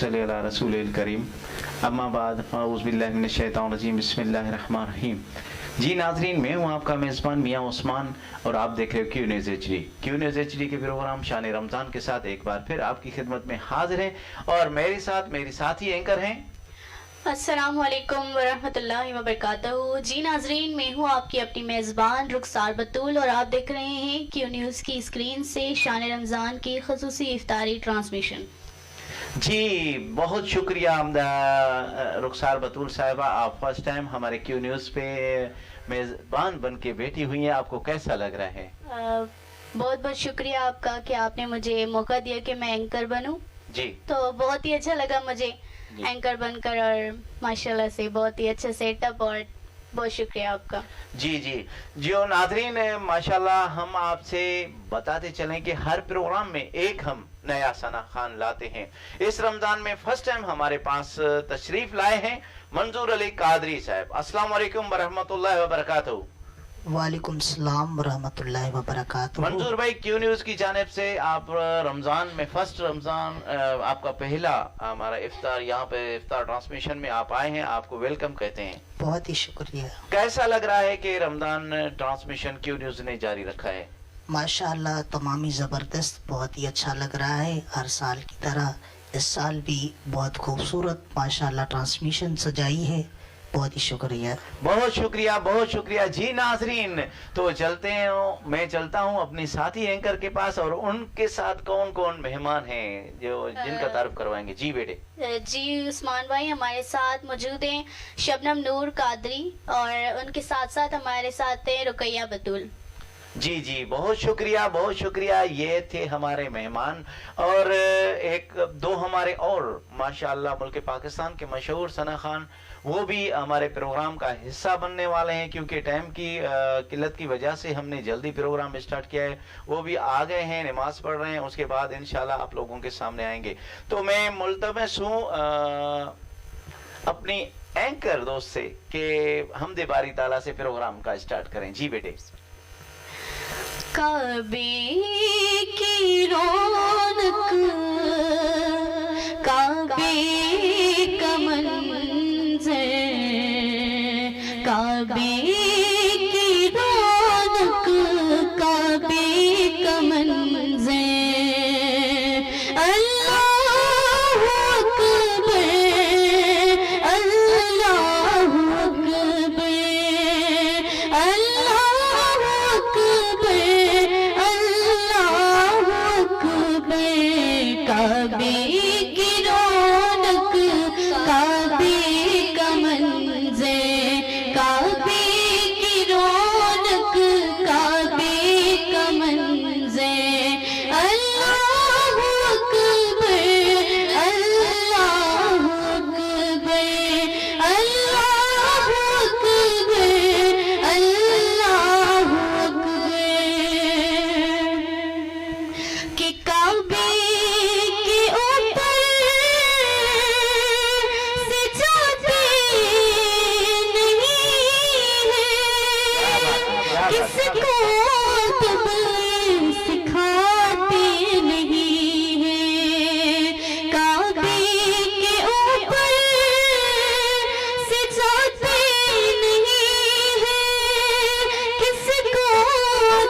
صلی علی رسول الکریم اما بعد اعوذ باللہ من الشیطان الرجیم بسم اللہ الرحمن الرحیم. جی ناظرین، میں ہوں آپ کا میزبان میاں عثمان اور آپ دیکھ رہے ہو کیو نیوز ایچ ڈی. کیو نیوز ایچ ڈی کے پروگرام شان رمضان کے ساتھ ایک بار پھر آپ کی خدمت میں حاضر ہیں اور میرے ساتھ میری ساتھی اینکر ہیں. السلام علیکم ورحمۃ اللہ وبرکاتہ. جی ناظرین، میں ہوں آپ کی اپنی میزبان رخسار بطول اور آپ دیکھ رہے ہیں کیو نیوز کی اسکرین سے شان رمضان کی خصوصی افطاری ٹرانسمیشن. جی بہت شکریہ رخسار بطول صاحبہ، آپ فرسٹ ٹائم ہمارے کیو نیوز پہ میزبان بن کے بیٹھی ہوئی ہیں. آپ کو کیسا لگ رہا ہے؟ بہت بہت شکریہ آپ کا کہ آپ نے مجھے موقع دیا کہ میں اینکر بنوں. جی تو بہت ہی اچھا لگا مجھے اینکر بن کر اور ماشاءاللہ سے بہت ہی اچھا سیٹ اپ اور بہت شکریہ آپ کا. جی ناظرین، ماشاءاللہ ہم آپ سے بتاتے چلیں کہ ہر پروگرام میں ایک ہم نیا ثنا خان لاتے ہیں. اس رمضان میں فرسٹ ٹائم ہمارے پاس تشریف لائے ہیں منظور علی قادری صاحب. السلام علیکم ورحمۃ اللہ وبرکاتہ. وعلیکم السلام ورحمۃ اللہ وبرکاتہ. منظور بھائی، کیو نیوز کی جانب سے آپ رمضان میں فرسٹ رمضان آپ کا پہلا ہمارا افطار یہاں پہ افطار ٹرانسمیشن میں آپ آئے ہیں، آپ کو ویلکم کہتے ہیں. بہت ہی شکریہ. کیسا لگ رہا ہے کہ رمضان ٹرانسمیشن کیو نیوز نے جاری رکھا ہے؟ ماشاءاللہ تمامی زبردست، بہت ہی اچھا لگ رہا ہے. ہر سال کی طرح اس سال بھی بہت خوبصورت ماشاءاللہ ٹرانسمیشن سجائی ہے. بہت ہی شکریہ. بہت شکریہ بہت شکریہ. جی ناظرین، تو چلتے ہیں، میں چلتا ہوں اپنی ساتھی اینکر کے پاس اور ان کے ساتھ کون کون مہمان ہیں جن کا تعارف کروائیں گے. جی بیٹے. جی عثمان بھائی، ہمارے ساتھ موجود ہیں شبنم نور قادری اور ان کے ساتھ ساتھ ہمارے ساتھ ہیں رقیہ بطول. جی بہت شکریہ بہت شکریہ. یہ تھے ہمارے مہمان اور ایک دو ہمارے اور ماشاءاللہ ملک پاکستان کے مشہور ثنا خان، وہ بھی ہمارے پروگرام کا حصہ بننے والے ہیں. کیونکہ ٹائم کی قلت کی وجہ سے ہم نے جلدی پروگرام اسٹارٹ کیا ہے. وہ بھی آ گئے ہیں، نماز پڑھ رہے ہیں، اس کے بعد انشاءاللہ آپ لوگوں کے سامنے آئیں گے. تو میں ملتمس ہوں اپنی اینکر دوست سے کہ حمد باری تعالیٰ سے پروگرام کا اسٹارٹ کریں. جی بیٹے. کعبے کی رونق، کعبے کا منظر، کعبے کی رونق، کعبے کا منظر. اللہ اکبر، اللہ اکبر، اللہ اکبر، اللہ اکبر. کعبے کی رونق، کعبے کا منظر، کعبے کی رونق، کعبے کا منظر. اللہ اکبر، اللہ اکبر، اللہ اکبر، اللہ اکبر. کہ کعبے کے اوپر سے جاتے نہیں ہیں، کس کو تم سکھاتے نہیں ہیں. کعبے کے اوپر سے جاتے نہیں ہیں، کس کو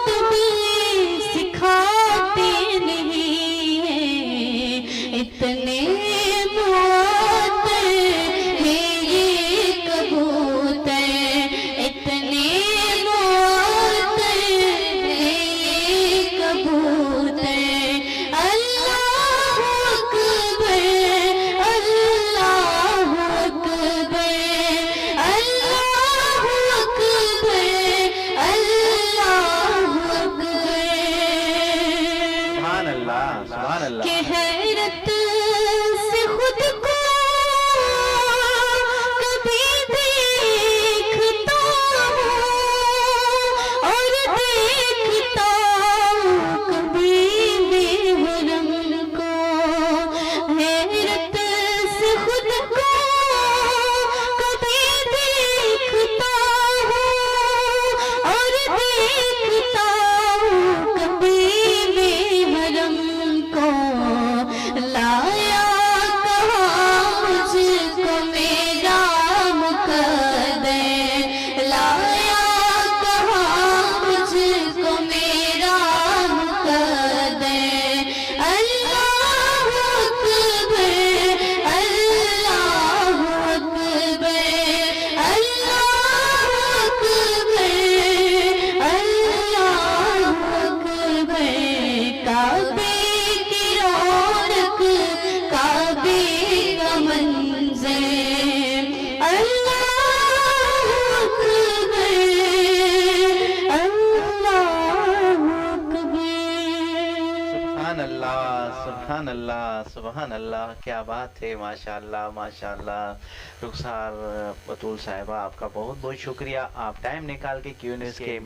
تم سکھاتے نہیں ہیں. اتنے معطر ہیں یہ کبوتر، اتنے معطر سبحان اللہ، کیا بات ہے، ماشاء اللہ ماشاء اللہ۔ رخسار بطول صاحبہ آپ کا بہت بہت شکریہ، آپ ٹائم نکال کے کیو نیوز کے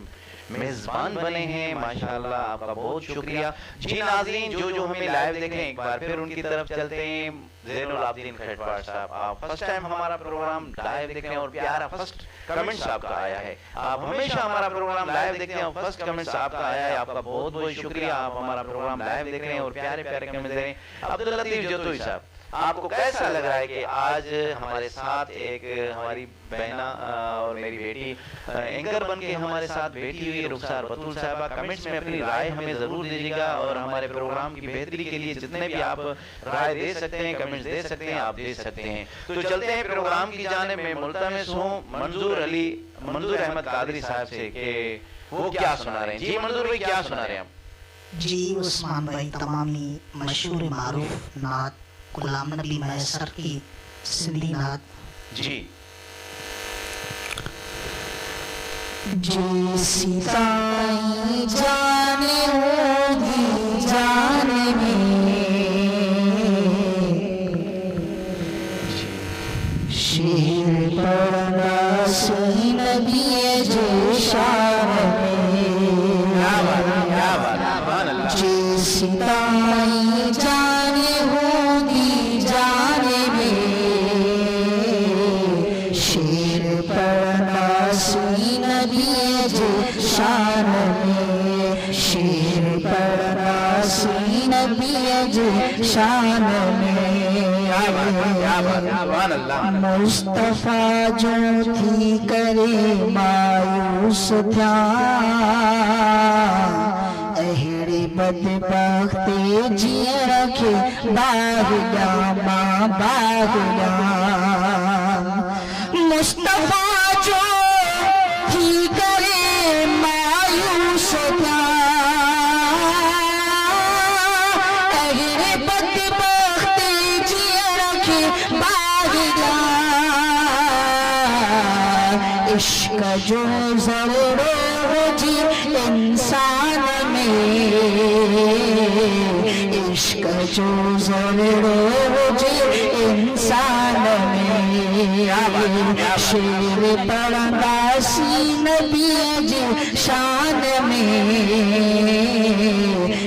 میزبان بنے ہیں، ماشاءاللہ آپ کا بہت شکریہ۔ جی ناظرین، جو ہمیں لائیو دیکھ رہے ہیں ایک بار پھر ان کی طرف چلتے ہیں۔ زین العابدین کھٹوعہ صاحب، آپ فرسٹ ٹائم ہمارا پروگرام لائیو دیکھ رہے ہیں اور پیارا فرسٹ کمنٹس آپ کا آیا ہے۔ آپ ہمیشہ ہمارا پروگرام لائیو دیکھتے ہیں اور فرسٹ کمنٹس آپ کا آیا ہے، آپ کا بہت بہت شکریہ۔ آپ ہمارا پروگرام لائیو دیکھ رہے ہیں اور پیارے پیارے کمنٹس دے رہے ہیں۔ عبداللطیف جوتوئی صاحب، آپ کو کیسا لگ رہا ہے کہ آج ہمارے ساتھ ایک ہماری بہنا اور میری بیٹی اینکر بن کے ہمارے ساتھ بیٹھی ہوئی ہے رخسار بطول صاحبہ؟ کمنٹس میں اپنی رائے ہمیں ضرور دیجیے گا، اور ہمارے پروگرام کی بہتری کے لیے جتنے بھی آپ رائے دے سکتے ہیں، کمنٹس دے سکتے ہیں، آپ دے سکتے ہیں۔ تو چلتے ہیں پروگرام کی جانب میں، ملتمس ہوں منظور احمد قادری صاحب سے کہ وہ کیا سنا رہے ہیں۔ جی منظور بھائی، کیا سنا رہے ہیں ہم؟ جی عثمان بھائی تمامی مشہور معروف نعت غلام نبی میسر کی سندھی نعت۔ جی جیسی تائی جانے ہوگی جانے میں، شیر پڑھنا سی نبی جو شان میں، جیسی تائی جانے ہوگی جانے میں، شیر پڑھنا سی نبی جو شان میں، شیر پڑھنا سی نبی جو شان میں، مصطفیٰ جو تھی کرے مایوس تھا، اہڑے بدبخت جیے رکھے باغ جاما باغ جام، مصطفیٰ جو تھی کرے مایوس تھا، اہڑے بدبخت جیے رکھے باغ جام، عشق جو ضرور جی انسان میں، عشق جو ضرور جی انسان میں، شیر پڑھنا سی نبی جی شان میں،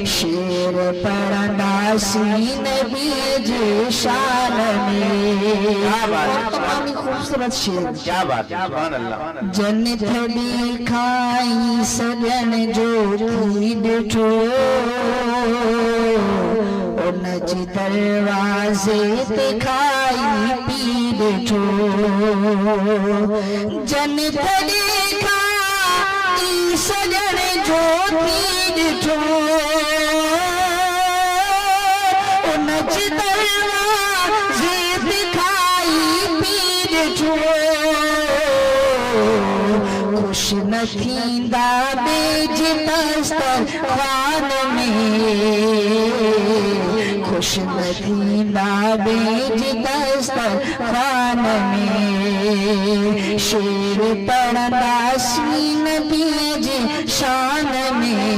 شیر پڑھنا سی نبی جی شان میں، تمام خوبصورت شیر۔ کیا بات ہے، سبحان اللہ۔ جنت دکھائی سجن جو تھی ڈٹھو، نج دروازے دکھائی پی ڈٹھو، جنت دکھائی سجن جو تھی ڈٹھو، نج دروازے دکھائی پی ڈٹھو، خوش نہ تھیندا بیج دسترخوان میں، خوش نہ تھیندا بیج دسترخوان میں، شیر پڑھنا سی نبی جی شان میں،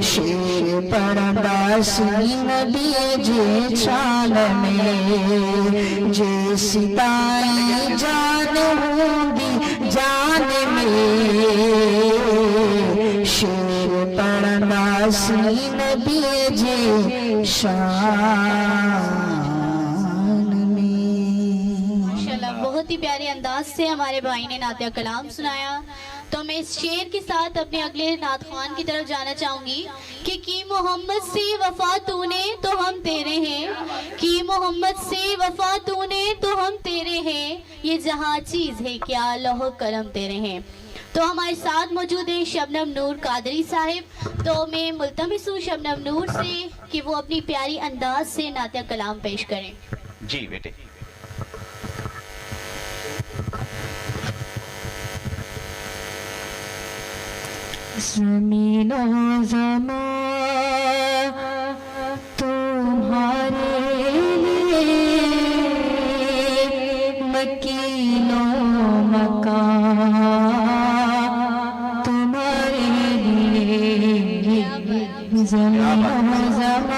شیر پڑھنا سی نبی جی شان میں، جیسی تائی جان ہوگی جان میں، شیر پڑھنا سی نبی جی شان میں۔ ماشاءاللہ بہت ہی پیارے انداز سے ہمارے بھائی نے نعت کلام سنایا۔ تو میں اس شعر کے ساتھ اپنے اگلے نعت خوان کی طرف جانا چاہوں گی کہ کی محمد سے وفا تو نے تو ہم تیرے ہیں، کی محمد سے وفا تو نے تو ہم تیرے ہیں، یہ جہاں چیز ہے کیا لوح قلم تیرے ہیں۔ تو ہمارے ساتھ موجود ہیں شبنم نور قادری صاحب، تو میں ملتمس ہوں شبنم نور سے کہ وہ اپنی پیاری انداز سے نعت کلام پیش کریں۔ جی بیٹے۔ زمین و زمان تمہارے لیے، مکین و مکان تمہارے لیے، زمین و زمان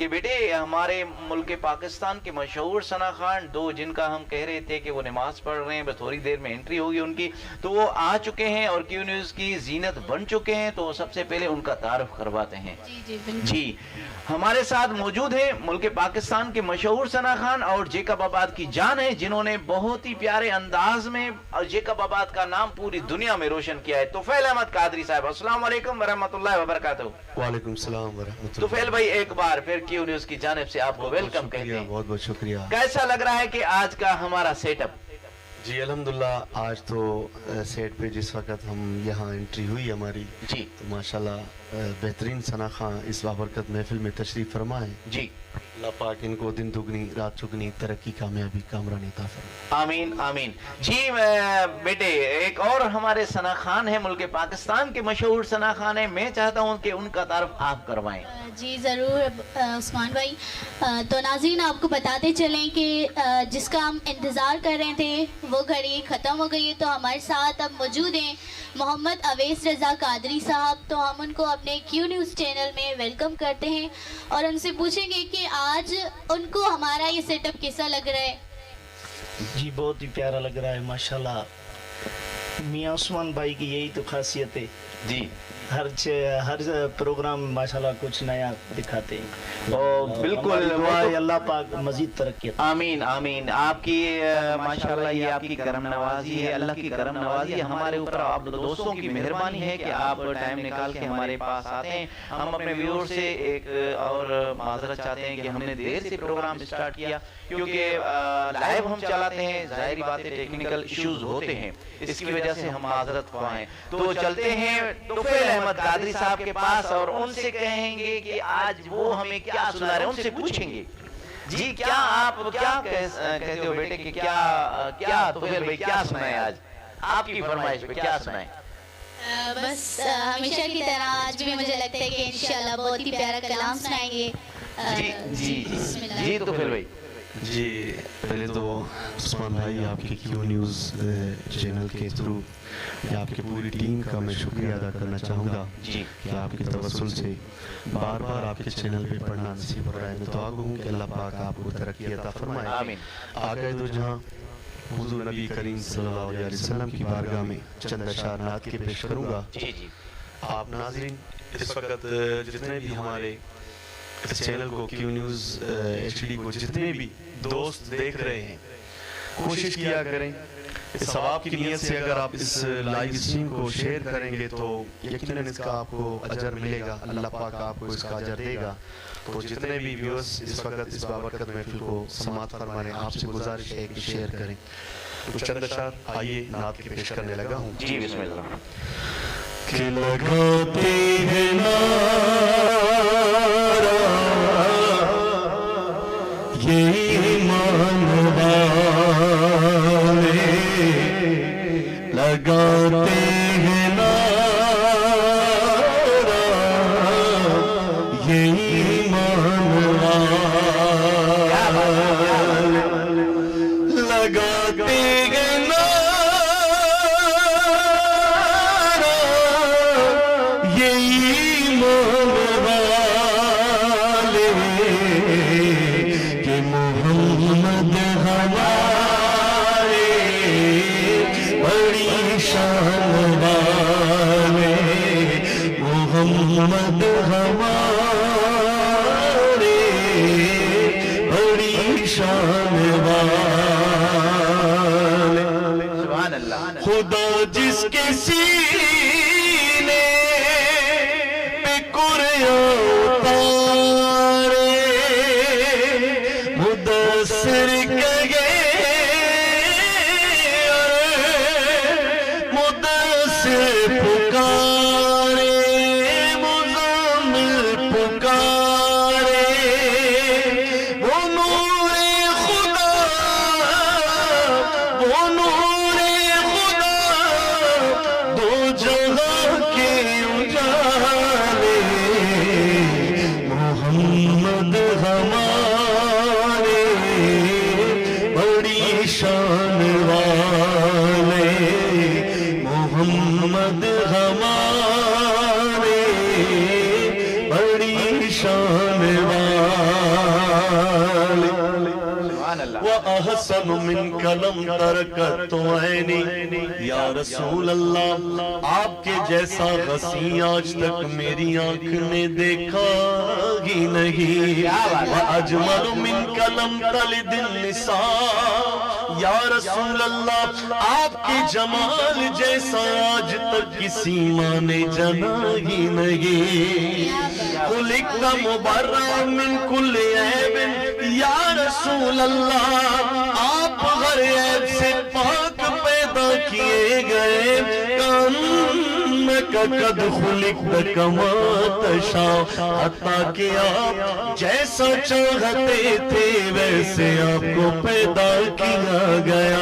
کہ بیٹے ہمارے ملک پاکستان کے مشہور ثنا خان دو جن کا ہم کہہ رہے تھے کہ وہ نماز پڑھ رہے ہیں، بس تھوڑی دیر میں انٹری ہوگی ان کی، تو وہ آ چکے ہیں اور کیو نیوز کی زینت بن چکے ہیں، تو سب سے پہلے ان کا تعارف کرواتے ہیں۔ جی ہمارے ساتھ موجود ہیں ملک پاکستان کے مشہور ثنا خان اور جیکب آباد کی جان ہے، جنہوں نے بہت ہی پیارے انداز میں جیکب آباد کا نام پوری دنیا میں روشن کیا ہے۔ طفیل احمد قادری صاحب، السلام علیکم ورحمۃ اللہ وبرکاتہ۔ وعلیکم السلام ورحمۃ اللہ۔ طفیل بھائی ایک بار پھر کیو نیوز کی جانب سے آپ کو ویلکم کہتے ہیں، بہت بہت شکریہ۔ کیسا لگ رہا ہے کہ آج کا ہمارا سیٹ اپ؟ جی الحمدللہ، آج تو سیٹ پہ جس وقت ہم یہاں انٹری ہوئی ہماری، جی تو ماشاءاللہ بہترین ثنا خان اس بابرکت محفل میں تشریف فرما ہے۔ جی اللہ پاک ان کو دن دگنی رات چگنی ترقی کامیابی کامرانی عطا فرمائے۔ آمین آمین۔ جی بیٹے ایک اور ہمارے ثنا خان ہیں، ملک پاکستان کے مشہور ثنا خان ہیں، میں چاہتا ہوں کہ ان کا تعارف آپ کروائیں۔ جی ضرور عثمان بھائی۔ تو ناظرین آپ کو بتاتے چلیں کہ جس کا ہم انتظار کر رہے تھے وہ گھڑی ختم ہو گئی ہے، تو ہمارے ساتھ اب موجود ہیں محمد اویس رضا قادری صاحب، تو ہم ان کو اپنے کیو نیوز چینل میں ویلکم کرتے ہیں اور ان سے پوچھیں گے کہ آج ان کو ہمارا یہ سیٹ اپ کیسا لگ رہا ہے۔ جی بہت ہی پیارا لگ رہا ہے ماشاءاللہ۔ میاں عثمان بھائی کی یہی تو خاصیت ہے، جی ہر پروگرام ماشاءاللہ کچھ نیا دکھاتے ہیں۔ بالکل، دعا ہے اللہ پاک مزید ترقی عطا۔ آمین آمین۔ آپ کی ماشاءاللہ یہ آپ کی کرم نوازی ہے، اللہ کی کرم نوازی ہے ہمارے اوپر، آپ دوستوں کی مہربانی ہے کہ آپ ٹائم نکال کے ہمارے پاس آتے ہیں۔ ہم اپنے ویور سے ایک اور معذرت چاہتے ہیں کہ ہم نے دیر سے پروگرام سٹارٹ کیا، کیونکہ لائیو ہم چلاتے ہیں، ظاہری بات ہے ٹیکنیکل ایشوز ہوتے ہیں، اس کی وجہ سے ہم معذرت خواہ ہیں۔ تو چلتے ہیں طفیل احمد قادری صاحب کے پاس اور ان سے کہیں گے کہ آج وہ ہمیں کیا سنا رہے ہیں، ان سے پوچھیں گے جی کیا آپ کیا کہتے ہو بیٹے کہ کیا طفیل بھائی کیا سنائیں آج آپ کی فرمائش پہ کیا سنائیں؟ بس ہمیشہ کی طرح آج بھی مجھے لگتا ہے کہ انشاءاللہ بہت ہی پیارا کلام سنائیں گے۔ جی جی جی طفیل بھائی۔ جی پہلے تو عثمان بھائی آپ کے کیو نیوز چینل کے تھرو آپ کی پوری ٹیم کا میں شکریہ ادا کرنا چاہوں گا کہ آپ کی توسل سے بار بار آپ کے چینل پہ پڑھنا نصیب ہو رہا ہے۔ میں دعا گو ہوں کہ اللہ پاک آپ کو ترقی عطا فرمائے۔ آمین۔ آقائے دو جہاں حضور نبی کریم صلی اللہ علیہ وسلم کی بارگاہ میں چند اشعار نعت کے پیش کروں گا۔ جی جی آپ ناظرین اس وقت جتنے بھی ہمارے اس چینل کو کیو نیوز ایچ ڈی کو جتنے بھی دوست دیکھ رہے ہیں، کوشش کیا کریں اس ثواب کی نیت سے اگر آپ اس لائیو اسٹریم کو شیئر کریں گے تو یقیناً اس کا آپ کو اجر ملے گا، اللہ پاک آپ کو اس کا اجر دے گا۔ تو جتنے بھی ویورز اس وقت اس بابرکت محفل کو سماعت فرما رہے ہیں، آپ سے گزارش ہے کہ شیئر کریں۔ تو چند اشعار آئیے نعت کے پیش کرنے لگا ہوں۔ جی بسم اللہ۔ کہ لگاتے ہیں یہ ایمان والے، لگاتے ہیں یہ ایمان والے، لگاتے ہیں محمد ہمارے بڑی شان والے، سبحان اللہ۔ خدا جس کے سینے پہ قرآن اتارے، مدثر کہے مدثر پکارے، محمد ہمارے بڑی شان والے، محمد ہمارے بڑی شان والے۔ وأحسن منك لم تركت عيني یا رسول اللہ آپ کے جیسا غسی آج تک میری آنکھ نے دیکھا ہی نہیں وأجمل منك لم تلد النساء یا رسول اللہ آپ کے جمال جیسا آج تک کسی ماں نے جنا ہی نہیں خلقت مبرأ من کل عیب یا رسول اللہ آپ ہر عیب سے پاک پیدا کیے گئے کانک قد خلقت کما تشاء حتیٰ کہ آپ جیسا چاہتے تھے ویسے آپ کو پیدا کیا گیا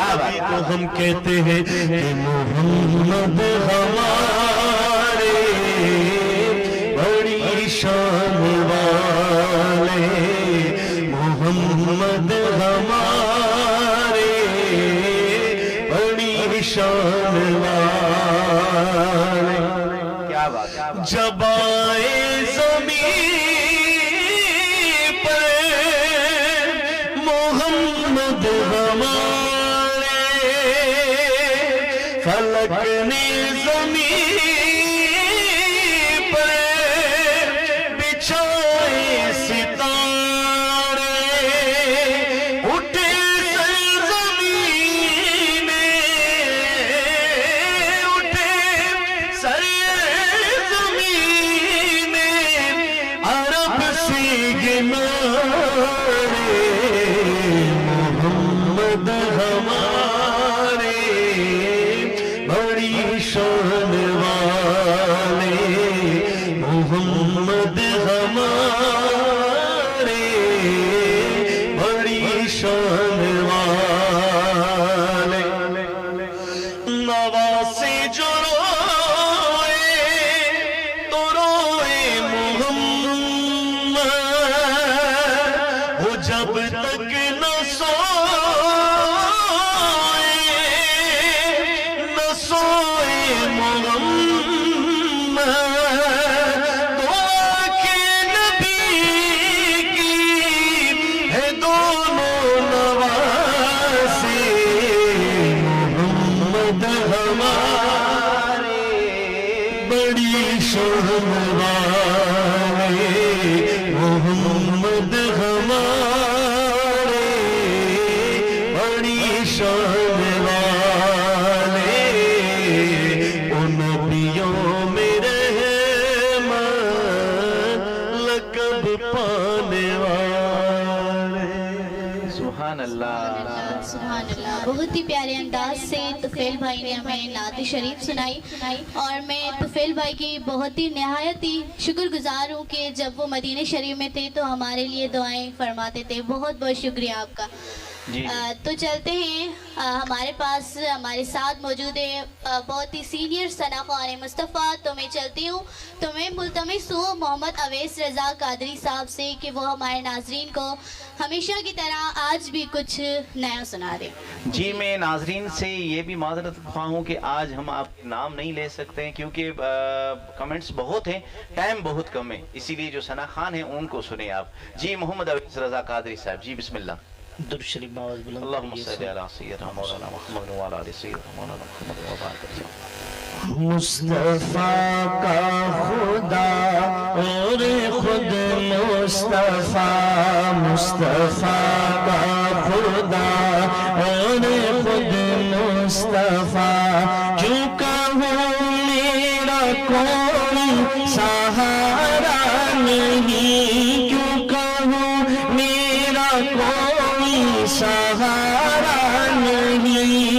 ابھی تو ہم کہتے ہیں کہ محمد ہمارے بڑی شان والے محمد ہمارے بڑی شان والے کیا بات جب آئے زمین پر محمد ہمارے فلک نے زمین پر بچھائے ستارے اٹھے سرزمین اٹھے سرزمین عرب سے گنارے محمد ہمارے بڑی شان والے محمد ہمارے بڑی شان والے نواسے جو روئے تو روئے محمد وہ جب تک نہ سوئے محمد تو آنکھیں نبی کی ہے دونوں نواسے محمد ہمارے بڑی شان والے محمد ہمارے بڑی شان والے ان نبیوں میں رحمت لقب پانے والے سبحان اللہ سبحان اللہ بہت ہی پیارے انداز سے طفیل بھائی نے ہمیں نعت شریف سنائی اور میں طفیل بھائی کی بہت ہی نہایت ہی شکر گزار ہوں کہ جب وہ مدینہ شریف میں تھے تو ہمارے لیے دعائیں فرماتے تھے بہت بہت شکریہ آپ کا جی تو چلتے ہیں ہمارے پاس ہمارے ساتھ موجود ہے بہت ہی سینئر ثنا خوان مصطفیٰ تو میں چلتی ہوں تو میں ملتمس ہوں محمد اویس رضا قادری صاحب سے کہ وہ ہمارے ناظرین کو ہمیشہ کی طرح آج بھی کچھ نیا سنا دیں جی میں ناظرین سے یہ بھی معذرت خواہ ہوں کہ آج ہم آپ کے نام نہیں لے سکتے ہیں کیونکہ کمنٹس بہت ہیں ٹائم بہت کم ہے اسی لیے جو ثنا خان ہیں ان کو سنیں آپ جی محمد اویس رضا قادری صاحب جی بسم اللہ درود شریف باز بلند اللہم صلی علی سیدنا مولانا محمد وعلی آل سیدنا مولانا محمد وبارک وسلم مصطفیٰ کا خدا اور خود مصطفیٰ مصطفیٰ کا خدا اور خود مصطفیٰ کیوں کہوں میرا کوئی سہارا نہیں کیوں کہوں میرا کوئی سہارا نہیں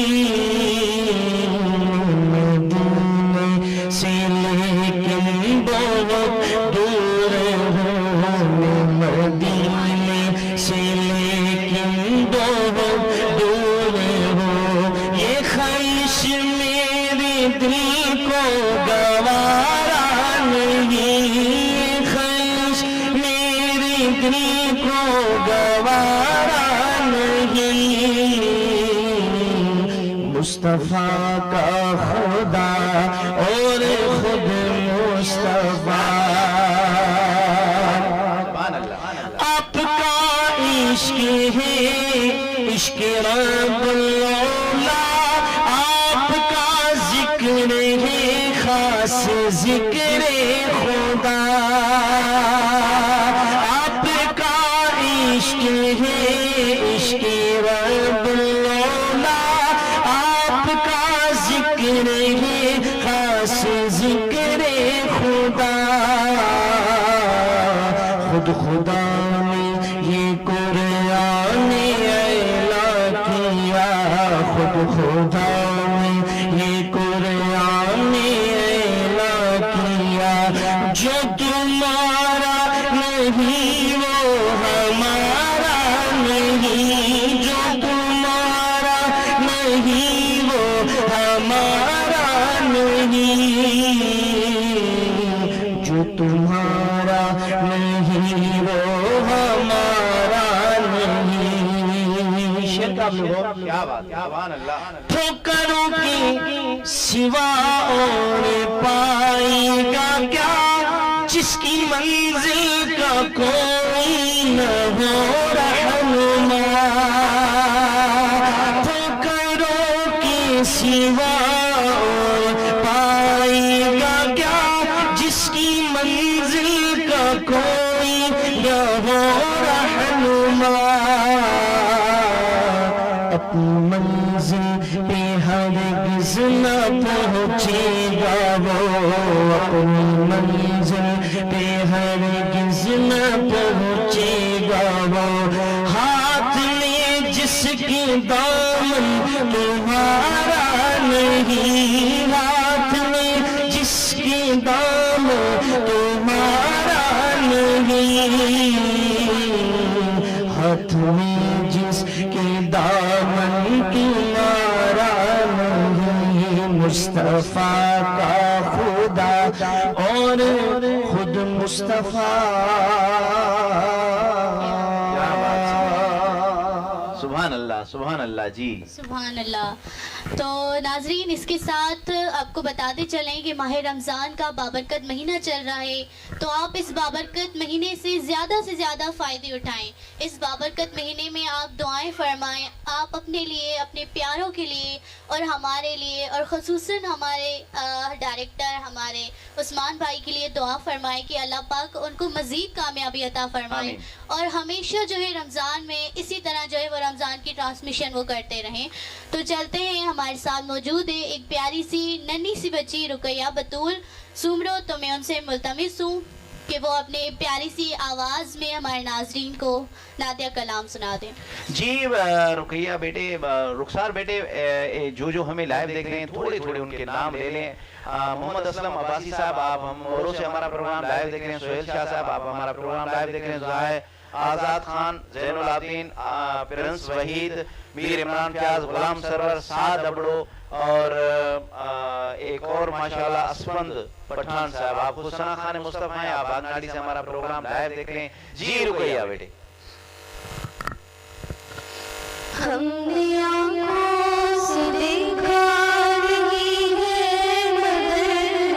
سے لیکن بہت دور ہوں مدینے سے لیکن بہت دور ہوں یہ خواہش میرے دل کو گوارا نہیں یہ خواہش میرے دل کو گوارا نہیں مصطفیٰ کا خدا اور خود مصطفیٰ آپ کا عشق ہے عشق رب اللہ آپ کا ذکر ہے خاص ذکر خدا آپ کا عشق ہے عشق رب اللہ آپ کا ذکر ہے خاص ذکر خدا خود خدا نے یہ قرآن اعلیٰ کیا خود خدا نے یہ قرآن اعلیٰ کیا جو تمہارا نہیں وہ ہمارا نہیں جو تمہارا نہیں وہ ہمارا نہیں جو تمہارا نہیں وہ ہمارا نہیں شیر کا کیا بات سبحان اللہ ٹھوکروں کی سوا اور پائے گا کیا جس کی منزل کا کوئی نہ ہو رہنما ٹھوکروں کی سوا اور پائے گا کیا جس کی منزل کا کوئی نہ ہو رہنما اپنی منزل پہ ہرگز نہ پہنچے گا وہ اپنی منزل پہ ہرگز نہ پہنچے گا وہ ہاتھ میں جس کے دامن تمہارا نہیں ہاتھ میں جس کے دامن تمہارا نہیں ہاتھ میں جس کے دامن تمہارا نہیں مصطفیٰ کا خدا اور خود مصطفیٰ سبحان اللہ جی سبحان اللہ. تو ناظرین اس کے ساتھ آپ کو بتاتے چلیں کہ ماہ رمضان کا بابرکت مہینہ چل رہا ہے تو آپ اس بابرکت مہینے سے زیادہ فائدے اٹھائیں. اس بابرکت مہینے میں آپ دعائیں فرمائیں آپ اپنے لیے اپنے پیاروں کے لیے اور ہمارے لیے اور خصوصاً ہمارے ڈائریکٹر ہمارے عثمان بھائی کے لیے دعا فرمائیں کہ اللہ پاک ان کو مزید کامیابی عطا فرمائیں اور ہمیشہ جو ہے رمضان میں اسی طرح جو ہے وہ رمضان کی ٹرانسمیشن وہ کرتے رہیں. تو چلتے ہیں ہمارے ساتھ موجود ہے ایک پیاری سی ننھی سی بچی رقیہ بطول سومرو. تو میں ان سے ملتمس ہوں کہ وہ اپنے پیاری سی آواز میں ہمارے ناظرین کو نعتیہ کلام سنا دیں. جی رقیہ بیٹے رخسار بیٹے جو ہمیں لائیو دیکھ رہے ہیں تھوڑے ان کے نام لے لیں. محمد اسلم عباسی صاحب آپ ہم اوروں سے ہمارا پروگرام لائیو دیکھ رہے ہیں. سہیل شاہ صاحب آپ ہمارا پروگرام لائیو دیکھ رہے ہیں. زاہد آزاد خان زین العابدین پرنس وحید میر عمران پیاز غلام سرور سعد ابڑو اور ایک اور ماشاءاللہ اسفند پٹھان صاحب آپ حسنہ خان مصطفیٰ ہیں. آپ باغناڑی سے ہمارا پروگرام لائیو دیکھ رہے ہیں. جی رقیہ بیٹے ہم نے آنکھوں سے دیکھا نہیں ہے مگر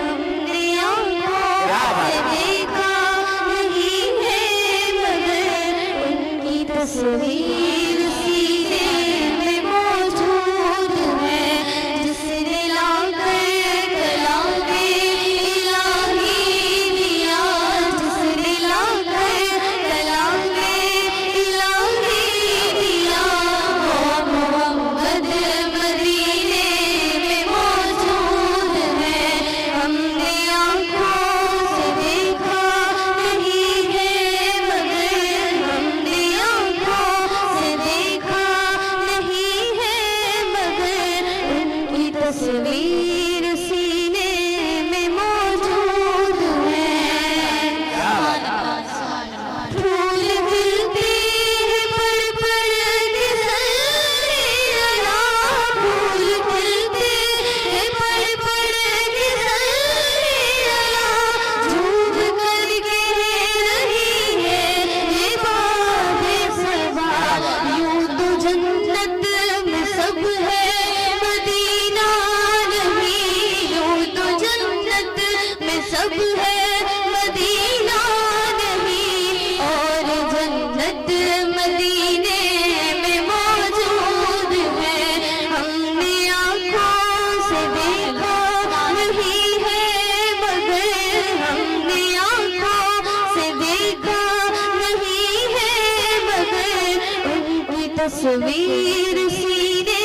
ہم نے آنکھوں سے دیکھا نہیں ہے مگر ان کی تصویر سینے میں موجود ہے جس نے لا کر کلام الہی دیا جس نے لا کر کلام الہی دیا محمد مدینے میں موجود ہے. ہم نے آنکھوں سے دیکھا نہیں ہے مگر ہم نے آنکھوں تصویر سینے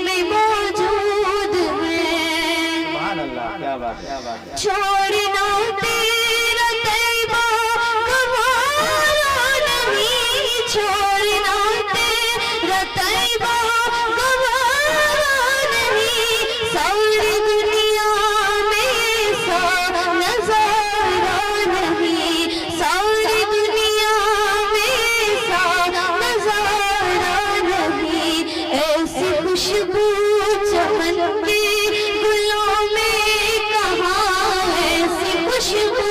میں موجود ہے سبحان اللہ، کیا بات ہے، چھوڑنا تیرا طیبہ گوارا نہیں چھوڑنا تیرا طیبہ گوارا نہیں ساری دنیا میں سا نظارہ نہیں ساری دنیا میں سا نظارہ نہیں ایسی خوشبو چمن کے گلوں میں کہاں ایسی خوشبو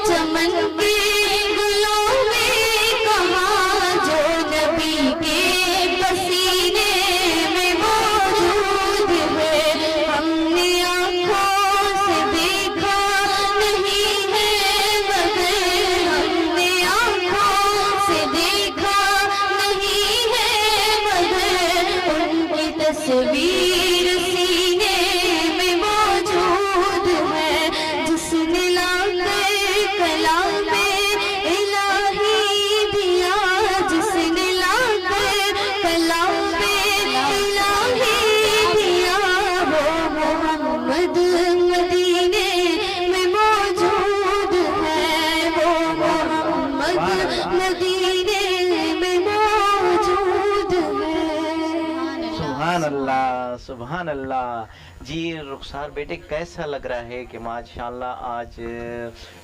چمن کے گلوں میں کہاں جو نبی کے پسینے میں موجود ہے ہم نے آنکھوں سے دیکھا نہیں ہے مگر ہم نے آنکھوں سے دیکھا نہیں ہے مگر ان کی تصویر سینے میں موجود ہے جس نے لا کر کلام الہی دیا جس نے لا کر کلام الہی دیا وہ محمد مدینے میں موجود ہے وہ محمد مدینے میں موجود ہے سبحان اللہ، سبحان اللہ۔ جی رخسار بیٹے کیسا لگ رہا ہے کہ ماشاءاللہ آج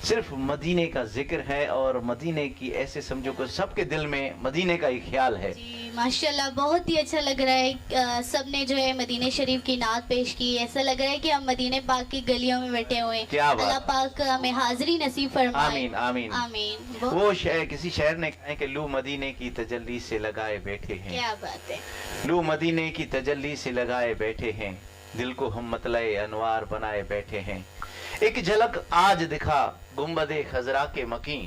صرف مدینے کا ذکر ہے اور مدینے کی ایسے سمجھو کہ سب کے دل میں مدینے کا ایک خیال ہے۔ جی ماشاءاللہ بہت ہی اچھا لگ رہا ہے، سب نے جو ہے مدینہ شریف کی نعت پیش کی، ایسا لگ رہا ہے کہ ہم مدینہ پاک کی گلیوں میں بیٹھے ہوئے ہیں۔ کیا بات، اللہ پاک ہمیں حاضری نصیب فرمائے، آمین آمین آمین۔ وہ کسی شاعر نے کہا ہے کہ لو مدینے کی تجلی سے لگائے بیٹھے ہیں، کیا بات ہے، لو مدینے کی تجلی سے لگائے بیٹھے ہیں، دل کو ہم مطلع انوار بنائے بیٹھے ہیں۔ ایک جھلک آج دکھا گنبد خضرا کے مکیں،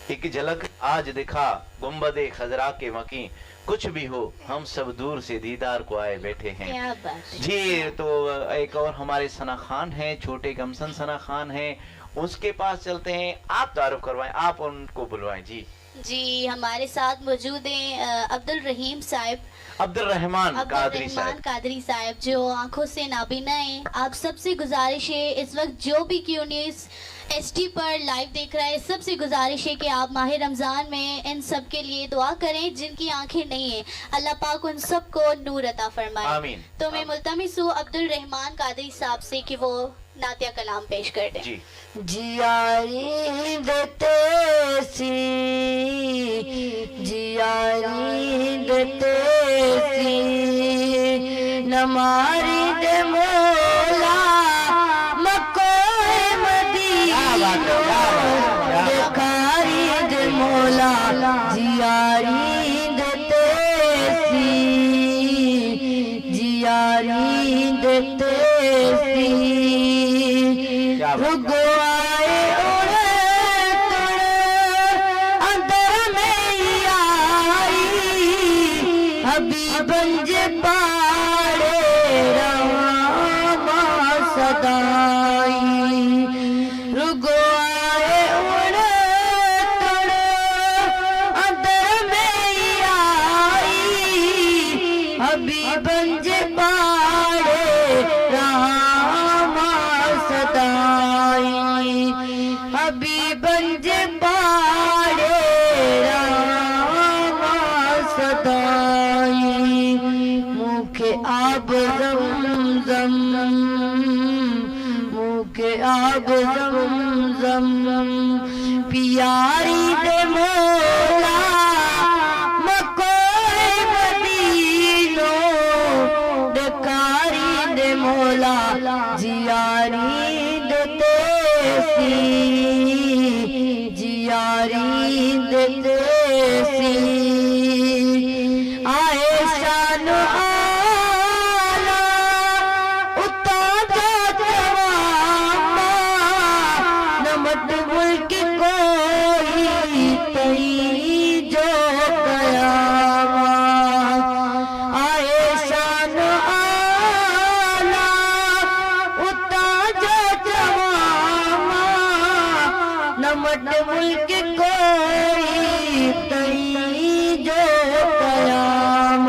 ایک جھلک آج دکھا گنبد خضرا کے مکیں، کچھ بھی ہو ہم سب دور سے دیدار کو آئے بیٹھے ہیں۔ کیا بات ہے۔ جی تو ایک اور ہمارے ثنا خان ہیں، چھوٹے کمسن ثنا خان ہیں، اس کے پاس چلتے ہیں، آپ تعارف کروائیں، آپ ان کو بلوائیں۔ جی جی ہمارے ساتھ موجود ہیں عبد الرحیم صاحب، عبد الرحمان قادری صاحب۔ قادری صاحب جو آنکھوں سے نابینا ہیں۔ آپ سب سے گزارش ہے اس وقت جو بھی کیو نیوز ایس ٹی پر لائیو دیکھ رہا ہے، سب سے گزارش ہے کہ آپ ماہ رمضان میں ان سب کے لیے دعا کریں جن کی آنکھیں نہیں ہیں، اللہ پاک ان سب کو نور عطا فرمائے۔ آمین۔ تو میں ملتمس ہوں عبد الرحمان قادری صاحب سے کہ وہ نعتیہ کلام پیش کر دیں۔ جی جیاری دتیسی جیاری دتیسی نماری دے مولا مکوئے مدینہ دکھاری دے مولا جیاری دتیسی جیاری دتیسی رگوائے اڑے تڑے اندر میں آئی حبیب انج پاڑے رواں صدائی رگوائے اڑے تڑے اندر میں آئی حبیب انج پاڑے رواں صدائی حبیب انج پاڑے رواں صدائی منہ کے آب زمزم منہ کے آب زمزم پیاری دے مولا مکوئے مدینو ڈکاری دے مولا جیاری دتیسی جیاری دتیسی آئے شان آلہ اتا جا جواما نمٹ ملک کوئی تئی جو قیاما آئے شان آلہ اتا جا جواما نمٹ ملک کوئی تئی جو قیاما